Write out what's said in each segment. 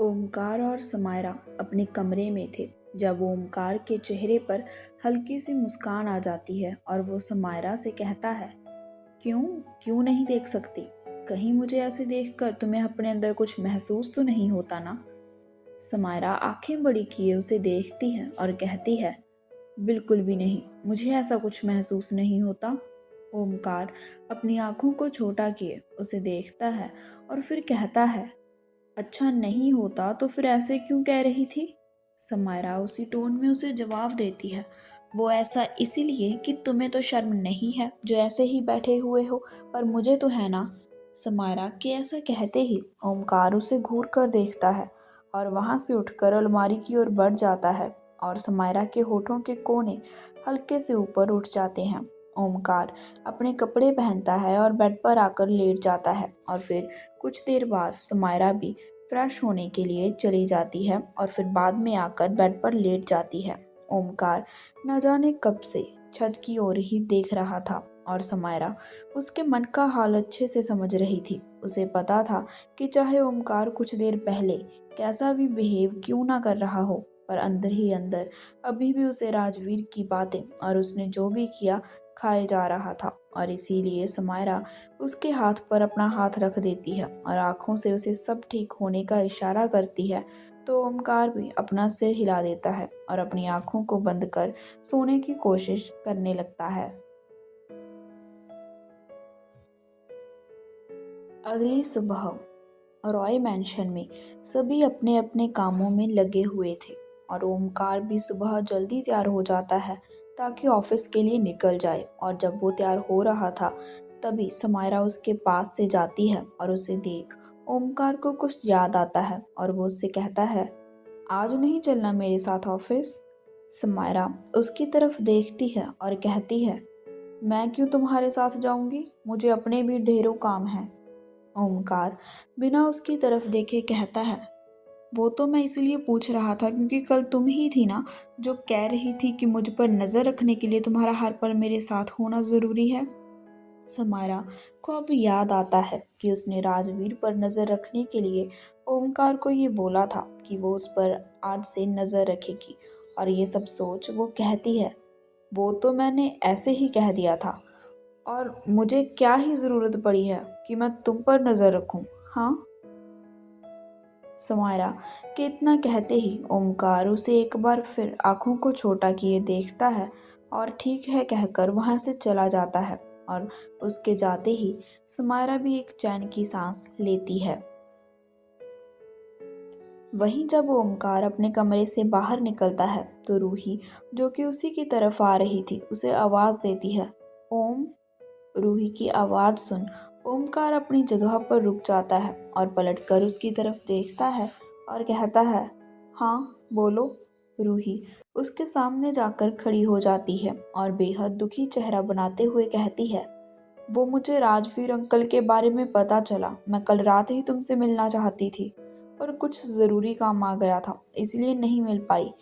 ओमकार और समायरा अपने कमरे में थे जब ओमकार के चेहरे पर हल्की सी मुस्कान आ जाती है और वो समायरा से कहता है, क्यों क्यों नहीं देख सकती? कहीं मुझे ऐसे देखकर तुम्हें अपने अंदर कुछ महसूस तो नहीं होता ना? समायरा आंखें बड़ी किए उसे देखती है और कहती है, बिल्कुल भी नहीं, मुझे ऐसा कुछ महसूस नहीं होता। ओमकार अपनी आंखों को छोटा किए उसे देखता है और फिर कहता है, अच्छा नहीं होता तो फिर ऐसे क्यों कह रही थी? समायरा उसी टोन में उसे जवाब देती है, वो ऐसा इसीलिए कि तुम्हें तो शर्म नहीं है जो ऐसे ही बैठे हुए हो, पर मुझे तो है ना। समायरा के ऐसा कहते ही ओमकार उसे घूर कर देखता है और वहां से उठकर अलमारी की ओर बढ़ जाता है और समायरा के होठों के कोने हल्के से ऊपर उठ जाते हैं। ओमकार अपने कपड़े पहनता है और बेड पर आकर लेट जाता है और फिर कुछ देर बाद समायरा भी फ्रेश होने के लिए चली जाती है और फिर बाद में आकर बेड पर लेट जाती है। ओमकार न जाने कब से छत की ओर ही देख रहा था और समायरा उसके मन का हाल अच्छे से समझ रही थी। उसे पता था कि चाहे ओमकार कुछ देर पहले कैसा भी बिहेव क्यों ना कर रहा हो, पर अंदर ही अंदर अभी भी उसे राजवीर की बातें और उसने जो भी किया खाए जा रहा था और इसीलिए समायरा उसके हाथ पर अपना हाथ रख देती है और आंखों से उसे सब ठीक होने का इशारा करती है। तो ओमकार भी अपना सिर हिला देता है और अपनी आंखों को बंद कर सोने की कोशिश करने लगता है। अगली सुबह रॉय मैंशन में सभी अपने अपने कामों में लगे हुए थे और ओमकार भी सुबह जल्दी तैयार हो जाता है ताकि ऑफिस के लिए निकल जाए। और जब वो तैयार हो रहा था तभी समायरा उसके पास से जाती है और उसे देख ओमकार को कुछ याद आता है और वो उससे कहता है, आज नहीं चलना मेरे साथ ऑफिस? समायरा उसकी तरफ देखती है और कहती है, मैं क्यों तुम्हारे साथ जाऊंगी, मुझे अपने भी ढेरों काम हैं। ओमकार बिना उसकी तरफ देखे कहता है, वो तो मैं इसलिए पूछ रहा था क्योंकि कल तुम ही थी ना जो कह रही थी कि मुझ पर नजर रखने के लिए तुम्हारा हर पल मेरे साथ होना जरूरी है। समायरा को अब याद आता है कि उसने राजवीर पर नजर रखने के लिए ओमकार को ये बोला था कि वो उस पर आज से नजर रखेगी, और ये सब सोच वो कहती है, वो तो मैंने ऐसे ही कह दिया था, और मुझे क्या ही ज़रूरत पड़ी है कि मैं तुम पर नज़र रखूं। हाँ। समायरा के इतना कहते ही ओमकार उसे एक बार फिर आंखों को छोटा किए देखता है और ठीक है कहकर वहां से चला जाता है। और उसके जाते ही समायरा भी एक चैन की सांस लेती है। वहीं जब ओमकार अपने कमरे से बाहर निकलता है तो रूही, जो कि उसी की तरफ आ रही थी, उसे आवाज़ देती है, ओम। रूही की आवाज़ सुन ओमकार अपनी जगह पर रुक जाता है और पलटकर उसकी तरफ देखता है और कहता है, हाँ बोलो। रूही उसके सामने जाकर खड़ी हो जाती है और बेहद दुखी चेहरा बनाते हुए कहती है, वो मुझे राजवीर अंकल के बारे में पता चला। मैं कल रात ही तुमसे मिलना चाहती थी पर कुछ ज़रूरी काम आ गया था इसलिए नहीं मिल पाई।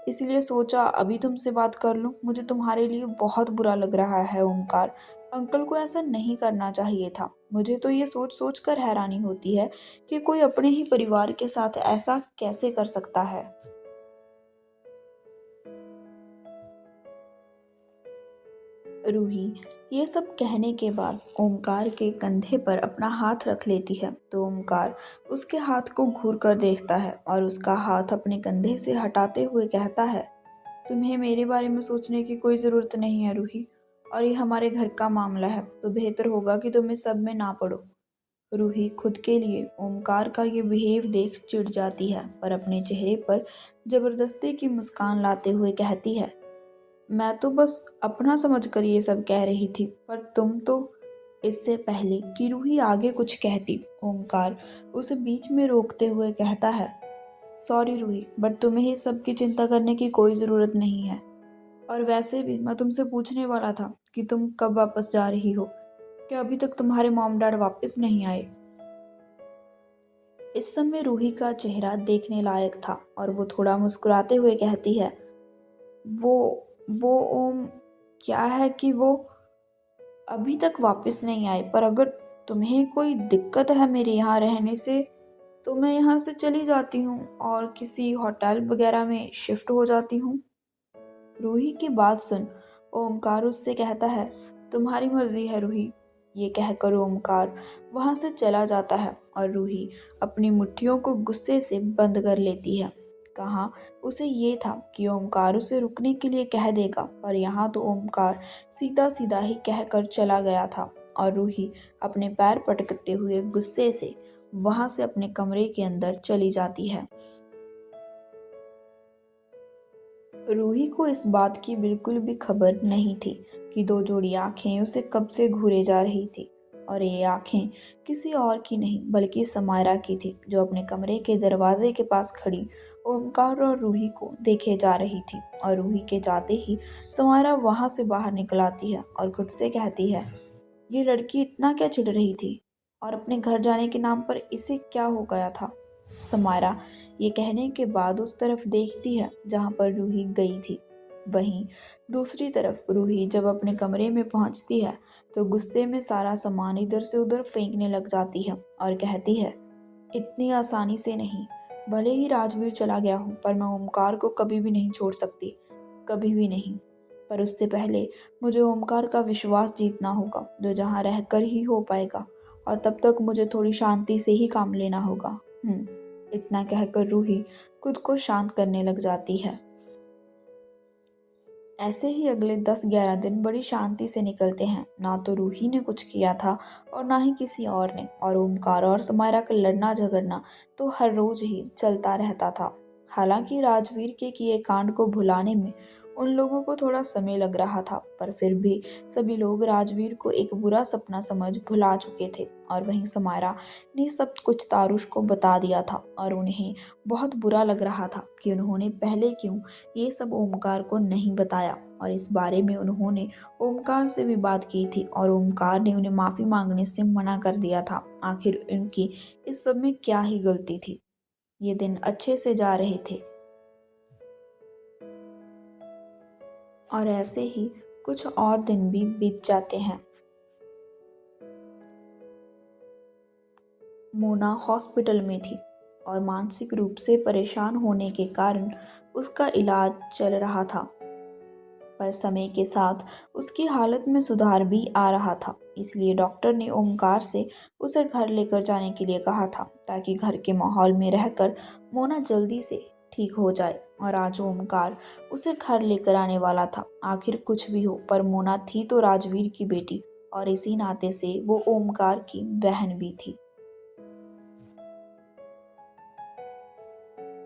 इसलिए सोचा अभी तुमसे बात कर लूं। मुझे तुम्हारे लिए बहुत बुरा लग रहा है ओमकार, अंकल को ऐसा नहीं करना चाहिए था। मुझे तो ये सोच सोच कर हैरानी होती है कि कोई अपने ही परिवार के साथ ऐसा कैसे कर सकता है। रूही ये सब कहने के बाद ओमकार के कंधे पर अपना हाथ रख लेती है तो ओमकार उसके हाथ को घूर कर देखता है और उसका हाथ अपने कंधे से हटाते हुए कहता है, तुम्हें मेरे बारे में सोचने की कोई ज़रूरत नहीं है रूही, और ये हमारे घर का मामला है तो बेहतर होगा कि तुम इस सब में ना पड़ो। रूही खुद के लिए ओमकार का ये बिहेव देख चिढ़ जाती है पर अपने चेहरे पर ज़बरदस्ती की मुस्कान लाते हुए कहती है, मैं तो बस अपना समझकर ये सब कह रही थी, पर तुम तो। इससे पहले कि रूही आगे कुछ कहती ओमकार उसे बीच में रोकते हुए कहता है, सॉरी रूही, बट तुम्हें इस सब की चिंता करने की कोई ज़रूरत नहीं है। और वैसे भी मैं तुमसे पूछने वाला था कि तुम कब वापस जा रही हो, क्या अभी तक तुम्हारे मॉम डैड वापस नहीं आए? इस समय रूही का चेहरा देखने लायक था और वो थोड़ा मुस्कुराते हुए कहती है, वो वो ओम, क्या है कि वो अभी तक वापस नहीं आए, पर अगर तुम्हें कोई दिक्कत है मेरे यहाँ रहने से तो मैं यहाँ से चली जाती हूँ और किसी होटल वगैरह में शिफ्ट हो जाती हूँ। रूही की बात सुन ओमकार उससे कहता है, तुम्हारी मर्जी है रूही। ये कहकर ओमकार वहां से चला जाता है और रूही अपनी मुट्ठियों को गुस्से से बंद कर लेती है। कहाँ उसे ये था कि ओमकार उसे रुकने के लिए कह देगा, पर यहाँ तो ओमकार सीधा सीधा ही कहकर चला गया था और रूही अपने पैर पटकते हुए गुस्से से वहां से अपने कमरे के अंदर चली जाती है। रूही को इस बात की बिल्कुल भी खबर नहीं थी कि दो जोड़ी आंखें उसे कब से घूरे जा रही थी, और ये आंखें किसी और की नहीं बल्कि समायरा की थी, जो अपने कमरे के दरवाजे के पास खड़ी ओमकार और रूही को देखे जा रही थी। और रूही के जाते ही समायरा वहां से बाहर निकल आती है और खुद से कहती है, ये लड़की इतना क्या चिढ़ रही थी और अपने घर जाने के नाम पर इसे क्या हो गया था। समायरा ये कहने के बाद उस तरफ देखती है जहां पर रूही गई थी। वहीं दूसरी तरफ रूही जब अपने कमरे में पहुंचती है तो गुस्से में सारा सामान इधर से उधर फेंकने लग जाती है और कहती है, इतनी आसानी से नहीं। भले ही राजवीर चला गया हूँ पर मैं ओमकार को कभी भी नहीं छोड़ सकती, कभी भी नहीं। पर उससे पहले मुझे ओमकार का विश्वास जीतना होगा, जो जहाँ रहकर ही हो पाएगा, और तब तक मुझे थोड़ी शांति से ही काम लेना होगा। इतना कहकर रूही खुद को शांत करने लग जाती है। ऐसे ही अगले 10-11 दिन बड़ी शांति से निकलते हैं। ना तो रूही ने कुछ किया था और ना ही किसी और ने, और ओमकार और समायरा का लड़ना झगड़ना तो हर रोज ही चलता रहता था। हालांकि राजवीर के किए कांड को भुलाने में उन लोगों को थोड़ा समय लग रहा था, पर फिर भी सभी लोग राजवीर को एक बुरा सपना समझ भुला चुके थे। और वहीं समायरा ने सब कुछ तारुश को बता दिया था और उन्हें बहुत बुरा लग रहा था कि उन्होंने पहले क्यों ये सब ओमकार को नहीं बताया। और इस बारे में उन्होंने ओमकार से भी बात की थी और ओमकार ने उन्हें माफ़ी मांगने से मना कर दिया था। आखिर उनकी इस सब में क्या ही गलती थी। ये दिन अच्छे से जा रहे थे और ऐसे ही कुछ और दिन भी बीत जाते हैं। मोना हॉस्पिटल में थी और मानसिक रूप से परेशान होने के कारण उसका इलाज चल रहा था, पर समय के साथ उसकी हालत में सुधार भी आ रहा था। इसलिए डॉक्टर ने ओमकार से उसे घर लेकर जाने के लिए कहा था, ताकि घर के माहौल में रहकर मोना जल्दी से ठीक हो जाए। और आज ओमकार उसे घर लेकर आने वाला था। आखिर कुछ भी हो, पर मोना थी तो राजवीर की बेटी, और इसी नाते से वो ओमकार की बहन भी थी।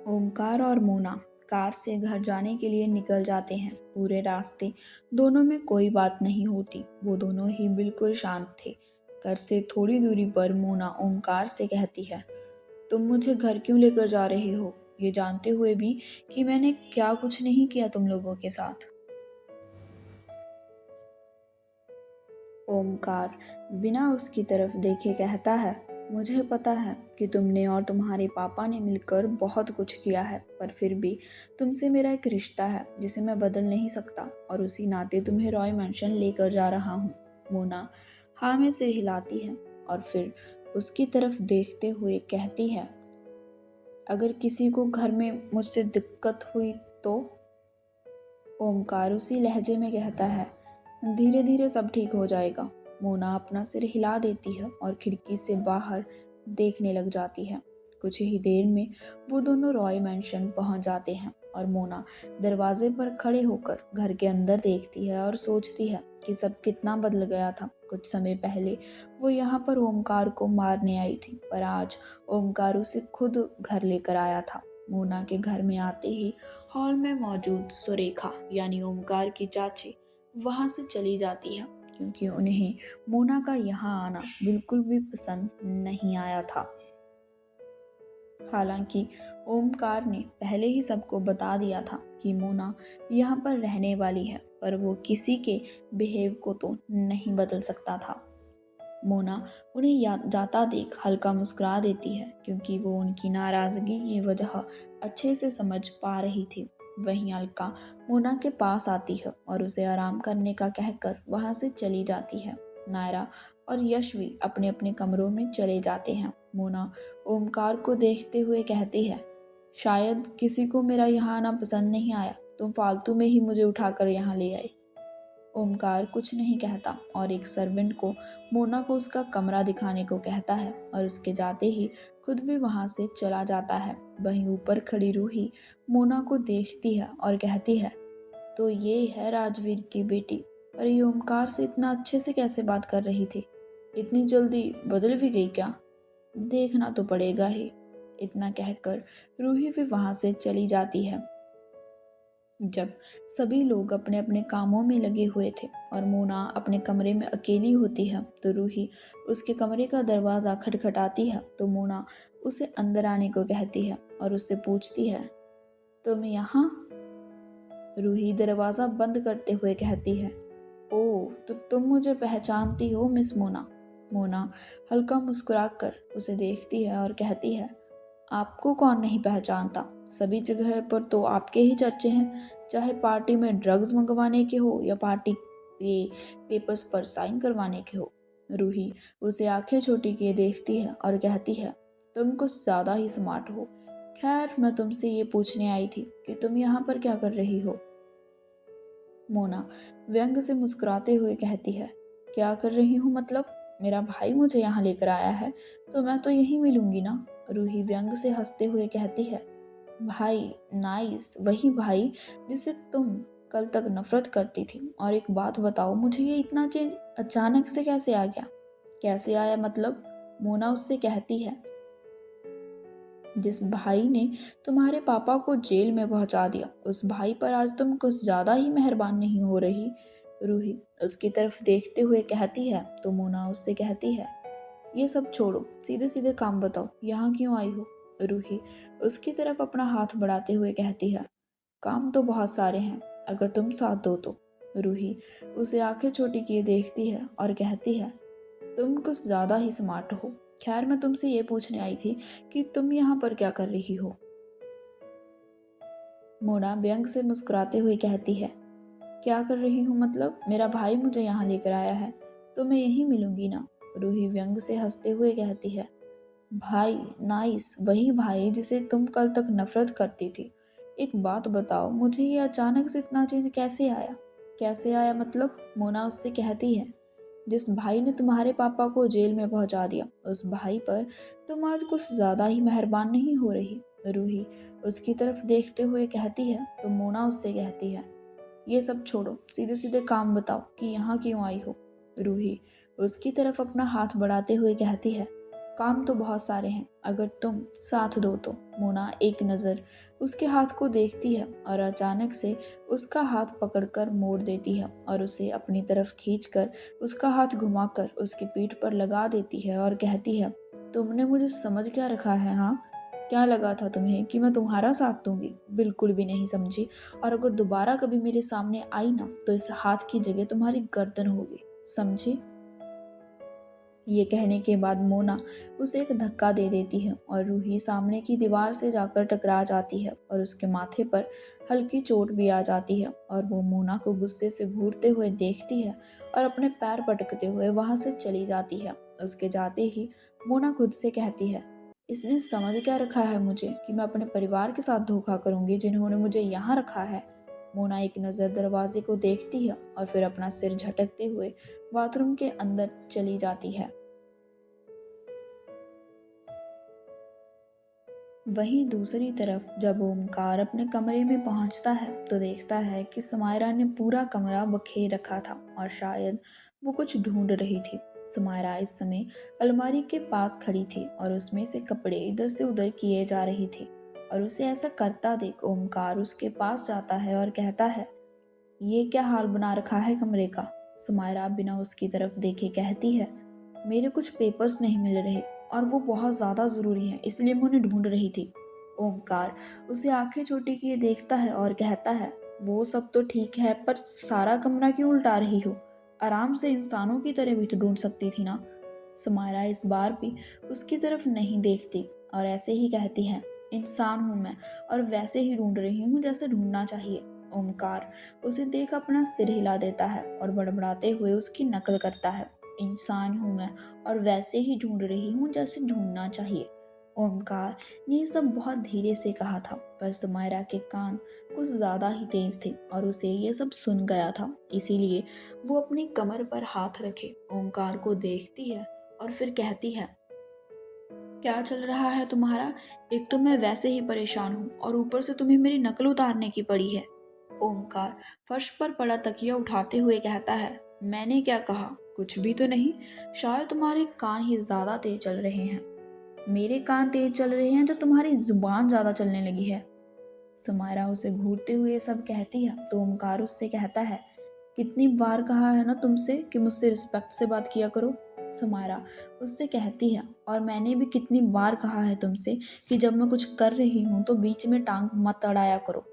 ओमकार और मोना कार से घर जाने के लिए निकल जाते हैं। पूरे रास्ते दोनों में कोई बात नहीं होती, वो दोनों ही बिल्कुल शांत थे। घर से थोड़ी दूरी पर मोना ओमकार से कहती है, तुम मुझे घर क्यों लेकर जा रहे हो, ये जानते हुए भी कि मैंने क्या कुछ नहीं किया तुम लोगों के साथ। ओमकार बिना उसकी तरफ देखे कहता है, मुझे पता है कि तुमने और तुम्हारे पापा ने मिलकर बहुत कुछ किया है, पर फिर भी तुमसे मेरा एक रिश्ता है जिसे मैं बदल नहीं सकता, और उसी नाते तुम्हें रॉय मैंशन लेकर जा रहा हूँ। मोना हाँ में सिर हिलाती है और फिर उसकी तरफ देखते हुए कहती है, अगर किसी को घर में मुझसे दिक्कत हुई तो। ओमकार उसी लहजे में कहता है, धीरे धीरे सब ठीक हो जाएगा। मोना अपना सिर हिला देती है और खिड़की से बाहर देखने लग जाती है। कुछ ही देर में वो दोनों रॉय मैंशन पहुंच जाते हैं और मोना दरवाजे पर खड़े होकर घर के अंदर देखती है और सोचती है कि सब कितना बदल गया था। कुछ समय पहले वो यहाँ पर ओमकार को मारने आई थी, पर आज ओमकार उसे खुद घर लेकर आया था। मोना के घर में आते ही हॉल में मौजूद सुरेखा यानी ओमकार की चाची वहां से चली जाती है, क्योंकि उन्हें मोना का यहाँ आना बिल्कुल भी पसंद नहीं आया था। हालांकि ओमकार ने पहले ही सबको बता दिया था कि मोना यहाँ पर रहने वाली है, पर वो किसी के बिहेव को तो नहीं बदल सकता था। मोना उन्हें जाता देख हल्का मुस्कुरा देती है, क्योंकि वो उनकी नाराज़गी की वजह अच्छे से समझ पा रही थी। वहीं अलका मोना के पास आती है और उसे आराम करने का कहकर वहां से चली जाती है। नायरा और यश भी अपने अपने कमरों में चले जाते हैं। मोना ओमकार को देखते हुए कहती है, शायद किसी को मेरा यहाँ आना पसंद नहीं आया, तुम फालतू में ही मुझे उठाकर यहाँ ले आए। ओमकार कुछ नहीं कहता और एक सर्वेंट को मोना को उसका कमरा दिखाने को कहता है और उसके जाते ही खुद भी वहां से चला जाता है। वहीं ऊपर खड़ी रूही मोना को देखती है और कहती है, तो ये है राजवीर की बेटी, पर ये ओमकार से इतना अच्छे से कैसे बात कर रही थी, इतनी जल्दी बदल भी गई क्या, देखना तो पड़ेगा ही। इतना कहकर रूही भी वहां से चली जाती है। जब सभी लोग अपने अपने कामों में लगे हुए थे और मोना अपने कमरे में अकेली होती है तो रूही उसके कमरे का दरवाज़ा खटखटाती है तो मोना उसे अंदर आने को कहती है और उससे पूछती है, तुम यहाँ? रूही दरवाज़ा बंद करते हुए कहती है, ओह तो तुम मुझे पहचानती हो मिस मोना। मोना हल्का मुस्कुराकर उसे देखती है और कहती है, आपको कौन नहीं पहचानता, सभी जगह पर तो आपके ही चर्चे हैं, चाहे पार्टी में ड्रग्स मंगवाने के हो या पार्टी ये पेपर्स पर साइन करवाने के हो। रूही उसे आंखें छोटी किए देखती है और कहती है, तुम कुछ ज़्यादा ही स्मार्ट हो। खैर मैं तुमसे ये पूछने आई थी कि तुम यहाँ पर क्या कर रही हो। मोना व्यंग से मुस्कुराते हुए कहती है, क्या कर रही हूँ मतलब, मेरा भाई मुझे यहाँ लेकर आया है तो मैं तो यहीं मिलूंगी ना। रूही व्यंग से हंसते हुए कहती है, भाई नाइस, वही भाई जिससे तुम कल तक नफरत करती थी। और एक बात बताओ, मुझे ये इतना चेंज अचानक से कैसे आ गया, कैसे आया मतलब। मोना उससे कहती है, जिस भाई ने तुम्हारे पापा को जेल में पहुंचा दिया उस भाई पर आज तुम कुछ ज्यादा ही मेहरबान नहीं हो रही। रूही उसकी तरफ देखते हुए कहती है तो मोना उससे कहती है, ये सब छोड़ो, सीधे सीधे काम बताओ, यहाँ क्यों आई हो। रूही उसकी तरफ अपना हाथ बढ़ाते हुए कहती है, काम तो बहुत सारे हैं, अगर तुम साथ दो तो। रूही उसे आंखें छोटी किए देखती है और कहती है, तुम कुछ ज़्यादा ही स्मार्ट हो। खैर मैं तुमसे ये पूछने आई थी कि तुम यहाँ पर क्या कर रही हो। मोना व्यंग से मुस्कुराते हुए कहती है, क्या कर रही हूँ मतलब, मेरा भाई मुझे यहाँ लेकर आया है तो मैं यहीं मिलूंगी ना। रूही व्यंग से हंसते हुए कहती है, भाई नाइस, वही भाई जिसे तुम कल तक नफरत करती थी। एक बात बताओ, मुझे ये अचानक से इतना चेंज कैसे आया, कैसे आया मतलब। मोना उससे कहती है, जिस भाई ने तुम्हारे पापा को जेल में पहुंचा दिया उस भाई पर तुम आज कुछ ज़्यादा ही मेहरबान नहीं हो रही। रूही उसकी तरफ देखते हुए कहती है तो मोना उससे कहती है, ये सब छोड़ो, सीधे सीधे काम बताओ कि यहाँ क्यों आई हो। रूही उसकी तरफ अपना हाथ बढ़ाते हुए कहती है, काम तो बहुत सारे हैं, अगर तुम साथ दो तो। मोना एक नज़र उसके हाथ को देखती है और अचानक से उसका हाथ पकड़कर मोड़ देती है और उसे अपनी तरफ खींचकर उसका हाथ घुमाकर उसकी पीठ पर लगा देती है और कहती है, तुमने मुझे समझ क्या रखा है हाँ, क्या लगा था तुम्हें कि मैं तुम्हारा साथ दूंगी, बिल्कुल भी नहीं समझी। और अगर दोबारा कभी मेरे सामने आई ना तो इस हाथ की जगह तुम्हारी गर्दन होगी, समझी। ये कहने के बाद मोना उसे एक धक्का दे देती है और रूही सामने की दीवार से जाकर टकरा जाती है और उसके माथे पर हल्की चोट भी आ जाती है और वो मोना को गुस्से से घूरते हुए देखती है और अपने पैर पटकते हुए वहां से चली जाती है। उसके जाते ही मोना खुद से कहती है, इसने समझ क्या रखा है मुझे कि मैं अपने परिवार के साथ धोखा करूंगी जिन्होंने मुझे यहाँ रखा है। मोना एक नज़र दरवाजे को देखती है और फिर अपना सिर झटकते हुए बाथरूम के अंदर चली जाती है। वहीं दूसरी तरफ जब ओमकार अपने कमरे में पहुंचता है तो देखता है कि समायरा ने पूरा कमरा बखेर रखा था और शायद वो कुछ ढूंढ रही थी। समायरा इस समय अलमारी के पास खड़ी थी और उसमें से कपड़े इधर से उधर किए जा रही थी और उसे ऐसा करता देख ओमकार उसके पास जाता है और कहता है, ये क्या हाल बना रखा है कमरे का। समायरा बिना उसकी तरफ देखे कहती है, मेरे कुछ पेपर्स नहीं मिल रहे और वो बहुत ज़्यादा ज़रूरी हैं, इसलिए मैं उन्हें ढूंढ रही थी। ओमकार उसे आंखें छोटी किए देखता है और कहता है, वो सब तो ठीक है पर सारा कमरा क्यों उल्टा रही हो, आराम से इंसानों की तरह भी तो ढूंढ सकती थी ना। समायरा इस बार भी उसकी तरफ नहीं देखती और ऐसे ही कहती है, इंसान हूँ मैं और वैसे ही ढूंढ रही हूँ जैसे ढूंढना चाहिए। ओमकार उसे देख अपना सिर हिला देता है और बड़बड़ाते हुए उसकी नकल करता है, इंसान हूँ मैं और वैसे ही ढूंढ रही हूँ जैसे ढूंढना चाहिए। ओमकार ने ये सब बहुत धीरे से कहा था, पर समायरा के कान कुछ ज़्यादा ही तेज थे और उसे ये सब सुन गया था। इसीलिए वो अपनी कमर पर हाथ रखे ओमकार को देखती है और फिर कहती है, क्या चल रहा है तुम्हारा? एक तो मैं वैसे ही परेशान हूँ और ऊपर से तुम्हें मेरी नकल उतारने की पड़ी है। ओमकार फर्श पर पड़ा तकिया उठाते हुए कहता है, मैंने क्या कहा? कुछ भी तो नहीं। शायद तुम्हारे कान ही ज्यादा तेज चल रहे हैं। मेरे कान तेज चल रहे हैं जो तुम्हारी जुबान ज्यादा चलने लगी है। समायरा उसे घूरते हुए सब कहती है तो ओमकार उससे कहता है, कितनी बार कहा है ना तुमसे कि मुझसे रिस्पेक्ट से बात किया करो। समायरा उससे कहती है, और मैंने भी कितनी बार कहा है तुमसे कि जब मैं कुछ कर रही हूँ तो बीच में टांग मत अड़ाया करो।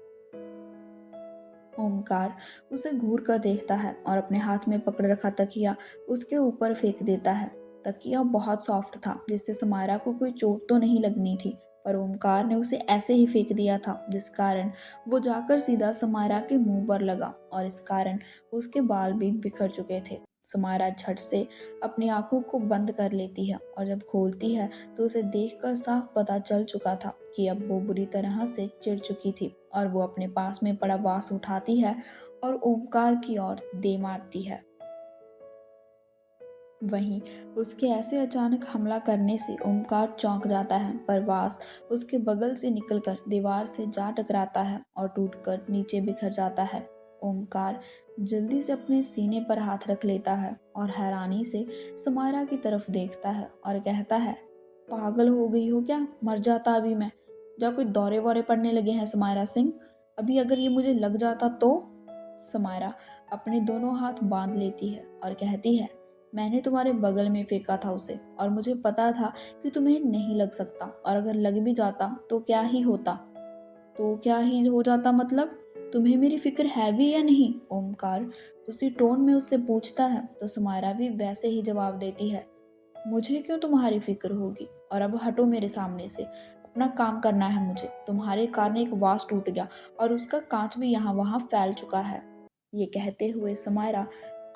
ओमकार उसे घूर कर देखता है और अपने हाथ में पकड़ रखा तकिया उसके ऊपर फेंक देता है। तकिया बहुत सॉफ्ट था जिससे समायरा को कोई चोट तो नहीं लगनी थी, पर ओमकार ने उसे ऐसे ही फेंक दिया था जिस कारण वो जाकर सीधा समायरा के मुंह पर लगा और इस कारण उसके बाल भी बिखर चुके थे। समायरा झट से अपनी आंखों को बंद कर लेती है और जब खोलती है तो उसे देखकर साफ पता चल चुका था कि अब वो बुरी तरह से चिढ़ चुकी थी और वो अपने पास में पड़ा वास उठाती है और ओमकार की ओर दे मारती है। वहीं उसके ऐसे अचानक हमला करने से ओमकार चौंक जाता है, पर वास उसके बगल से निकलकर दीवार से जा टकराता है और टूटकर नीचे बिखर जाता है। ओमकार जल्दी से अपने सीने पर हाथ रख लेता है और हैरानी से समायरा की तरफ देखता है और कहता है, पागल हो गई हो क्या? मर जाता अभी मैं। या कोई दौरे वौरे पड़ने लगे हैं समायरा सिंह? अभी अगर ये मुझे लग जाता तो? समायरा अपने दोनों हाथ बांध लेती है और कहती है, मैंने तुम्हारे बगल में फेंका था उसे और मुझे पता था कि तुम्हें नहीं लग सकता, और अगर लग भी जाता तो क्या ही होता? तो क्या ही हो जाता मतलब? तुम्हें मेरी फिक्र है भी या नहीं? ओमकार उसी टोन में उससे पूछता है तो समायरा भी वैसे ही जवाब देती है, मुझे क्यों तुम्हारी फिक्र होगी, और अब हटो मेरे सामने से। अपना काम करना है मुझे। तुम्हारे कारण एक वास टूट गया और उसका कांच भी यहाँ वहाँ फैल चुका है। ये कहते हुए समायरा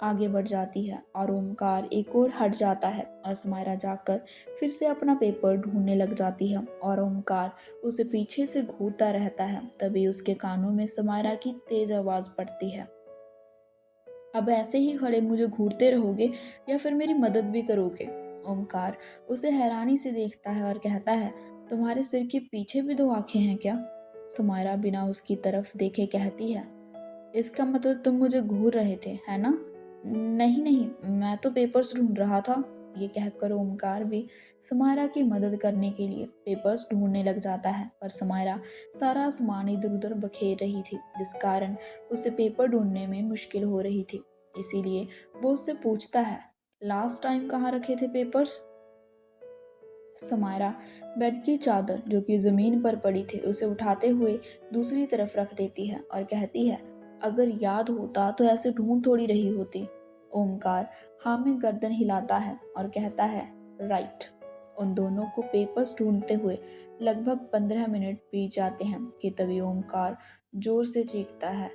आगे बढ़ जाती है और ओमकार एक और हट जाता है और समायरा जाकर फिर से अपना पेपर ढूंढने लग जाती है और ओमकार उसे पीछे से घूरता रहता है। तभी उसके कानों में समायरा की तेज आवाज पड़ती है, अब ऐसे ही खड़े मुझे घूरते रहोगे या फिर मेरी मदद भी करोगे? ओमकार उसे हैरानी से देखता है और कहता है, तुम्हारे सिर के पीछे भी दो आंखें हैं क्या? समायरा बिना उसकी तरफ देखे कहती है, इसका मतलब तुम मुझे घूर रहे थे, है ना? नहीं नहीं, मैं तो पेपर्स ढूंढ रहा था। ये कहकर ओमकार भी समायरा की मदद करने के लिए पेपर्स ढूंढने लग जाता है, पर समायरा सारा सामान इधर उधर बखेर रही थी जिस कारण उसे पेपर ढूंढने में मुश्किल हो रही थी। इसीलिए वो उससे पूछता है, लास्ट टाइम कहाँ रखे थे पेपर्स? समायरा बेड की चादर जो कि जमीन पर पड़ी थी उसे उठाते हुए दूसरी तरफ रख देती है और कहती है, अगर याद होता तो ऐसे ढूंढ थोड़ी रही होती। ओमकार हाँ में गर्दन हिलाता है और कहता है, राइट। उन दोनों को पेपर्स ढूंढते हुए लगभग 15 मिनट बीत जाते हैं कि तभी ओमकार जोर से चीखता है,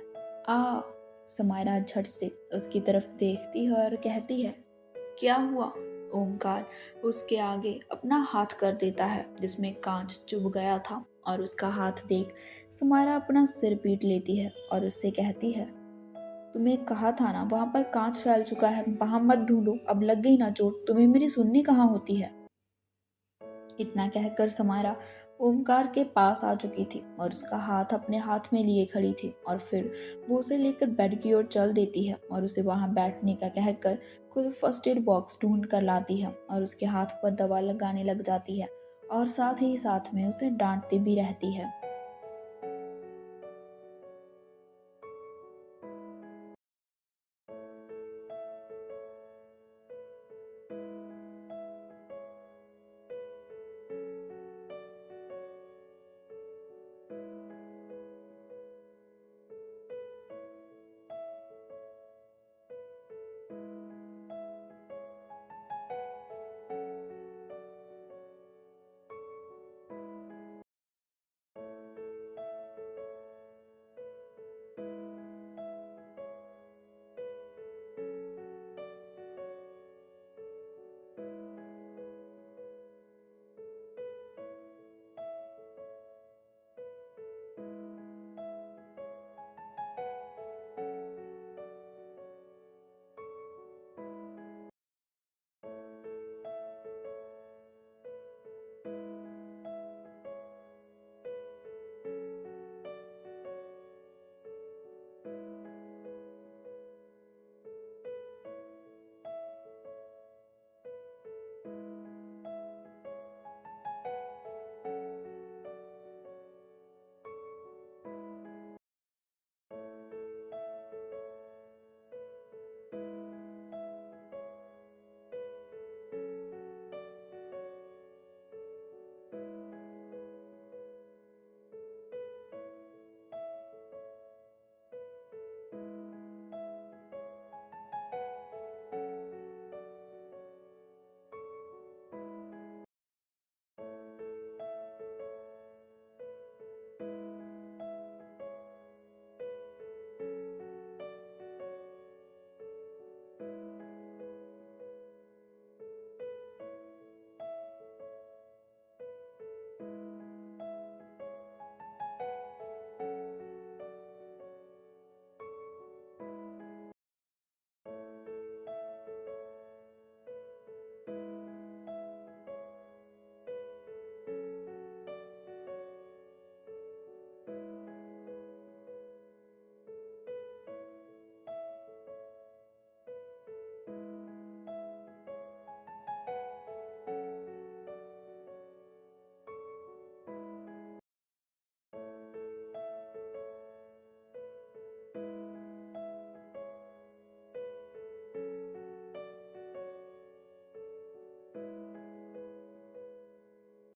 आ। समायरा झट से उसकी तरफ देखती है और कहती है, क्या हुआ? ओमकार उसके आगे अपना हाथ कर देता है जिसमें कांच चुभ गया था और उसका हाथ देख समायरा अपना सिर पीट लेती है और उससे कहती है, तुम्हें कहा था ना वहां पर कांच फैल चुका है, वहां मत ढूंढो, अब लग गई ना चोट, तुम्हें मेरी सुननी कहाँ होती है? इतना कहकर समायरा ओमकार के पास आ चुकी थी और उसका हाथ अपने हाथ में लिए खड़ी थी और फिर वो उसे लेकर बेड की ओर चल देती है और उसे वहां बैठने का कहकर खुद फर्स्ट एड बॉक्स ढूंढ कर लाती है और उसके हाथ पर दवा लगाने लग जाती है और साथ ही साथ में उसे डांटती भी रहती है।